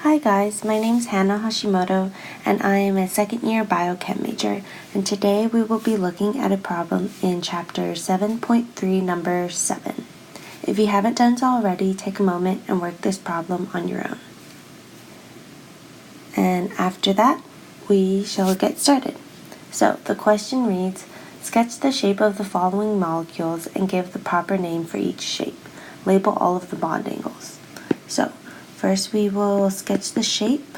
Hi guys, my name is Hannah Hashimoto and I am a second year biochem major, and today we will be looking at a problem in chapter 7.3 number 7. If you haven't done so already, take a moment and work this problem on your own. And after that, we shall get started. So the question reads, sketch the shape of the following molecules and give the proper name for each shape. Label all of the bond angles. So first we will sketch the shape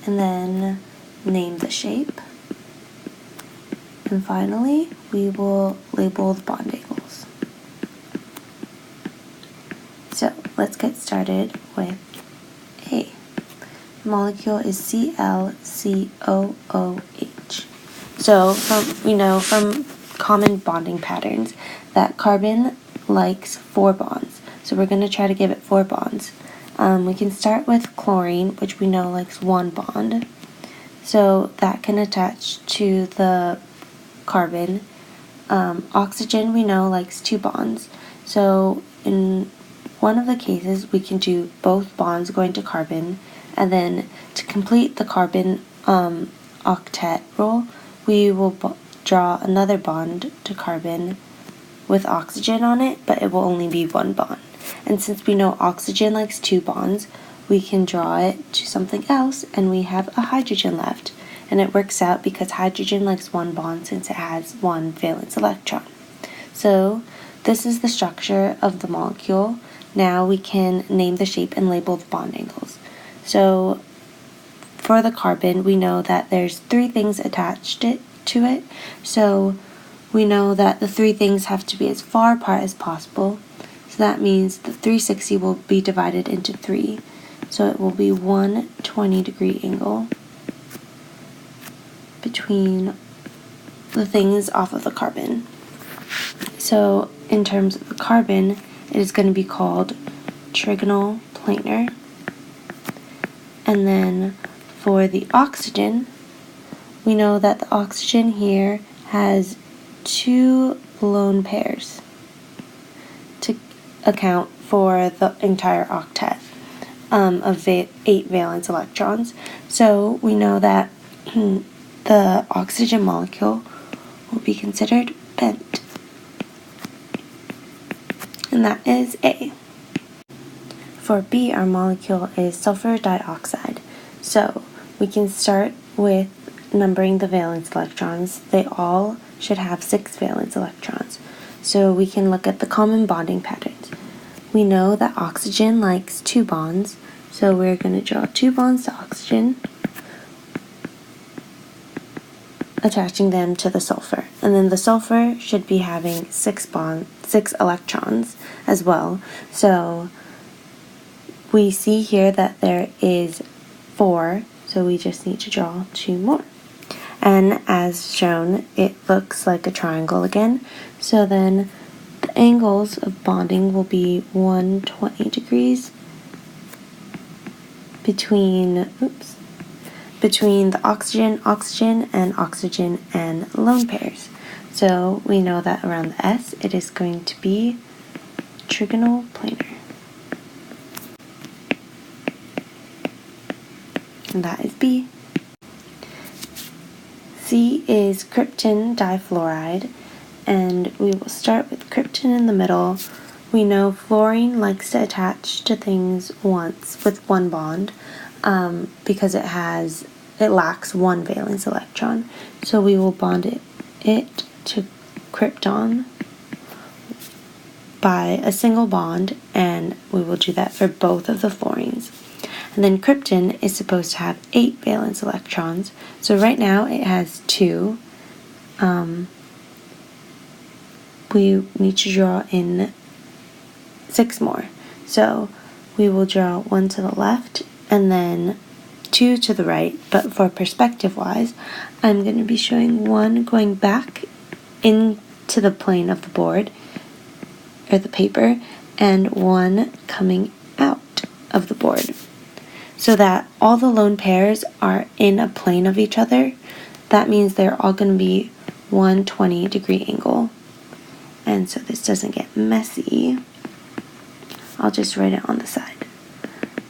and then name the shape. And finally, we will label the bond angles. So let's get started with A. The molecule is ClCOOH. So we know from common bonding patterns that carbon likes 4 bonds. So we're going to try to give it 4 bonds. We can start with chlorine, which we know likes 1 bond. So that can attach to the carbon. Oxygen we know likes 2 bonds. So in one of the cases, we can do both bonds going to carbon, and then to complete the carbon octet rule, we will draw another bond to carbon with oxygen on it, but it will only be 1 bond. And since we know oxygen likes 2 bonds, we can draw it to something else and we have a hydrogen left. And it works out because hydrogen likes 1 bond since it has 1 valence electron. So this is the structure of the molecule. Now we can name the shape and label the bond angles. So for the carbon, we know that there's 3 things attached to it. So we know that the 3 things have to be as far apart as possible. So that means the 360 will be divided into 3. So it will be 1 20-degree angle between the things off of the carbon. So in terms of the carbon, it is going to be called trigonal planar. And then for the oxygen, we know that the oxygen here has 2 lone pairs to account for the entire octet of 8 valence electrons. So we know that the oxygen molecule will be considered bent. And that is A. For B, our molecule is sulfur dioxide. So we can start with numbering the valence electrons. They all should have 6 valence electrons. So we can look at the common bonding patterns. We know that oxygen likes 2 bonds, so we're going to draw 2 bonds to oxygen, attaching them to the sulfur. And then the sulfur should be having 6 electrons as well. So we see here that there is 4, so we just need to draw 2 more. And as shown, it looks like a triangle again. So then the angles of bonding will be 120 degrees between the oxygen, oxygen, and lone pairs. So we know that around the S, it is going to be trigonal planar. And that is B. C is krypton difluoride, and we will start with krypton in the middle. We know fluorine likes to attach to things once with 1 bond because it lacks 1 valence electron. So we will bond it to krypton by a single bond, and we will do that for both of the fluorines. And then krypton is supposed to have 8 valence electrons. So right now it has 2. We need to draw in 6 more. So we will draw 1 to the left and then 2 to the right. But for perspective wise, I'm going to be showing 1 going back into the plane of the board or the paper and 1 coming out of the board, so that all the lone pairs are in a plane of each other. That means they're all going to be 120-degree angle. And so this doesn't get messy, I'll just write it on the side.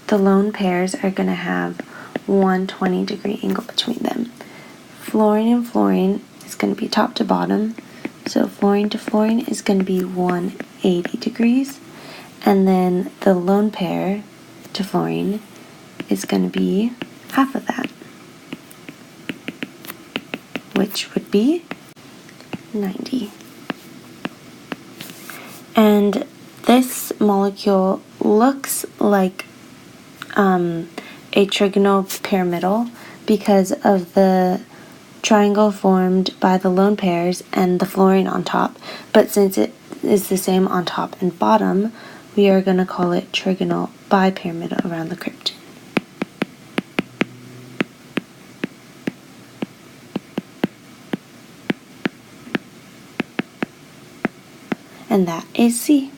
the lone pairs are going to have 120-degree angle between them. Fluorine and fluorine is going to be top to bottom. So fluorine to fluorine is going to be 180 degrees. And then the lone pair to fluorine is going to be half of that, which would be 90. And this molecule looks like a trigonal pyramidal because of the triangle formed by the lone pairs and the fluorine on top. But since it is the same on top and bottom, we are going to call it trigonal bipyramidal around the krypton. And that is C.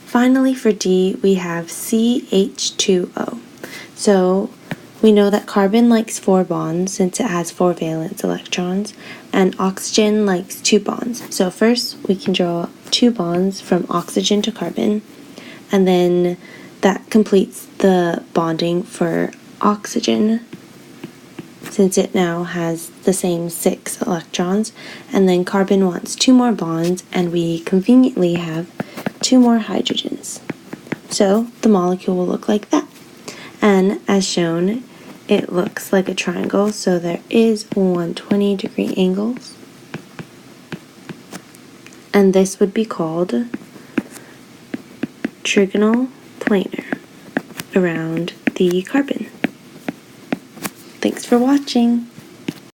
Finally, for D, we have CH2O. So we know that carbon likes 4 bonds since it has 4 valence electrons, and oxygen likes 2 bonds. So first, we can draw 2 bonds from oxygen to carbon, and then that completes the bonding for oxygen, since it now has the same 6 electrons, and then carbon wants 2 more bonds, and we conveniently have 2 more hydrogens. So the molecule will look like that. And as shown, it looks like a triangle, so there is 120-degree angles. And this would be called trigonal planar around the carbon. Thanks for watching.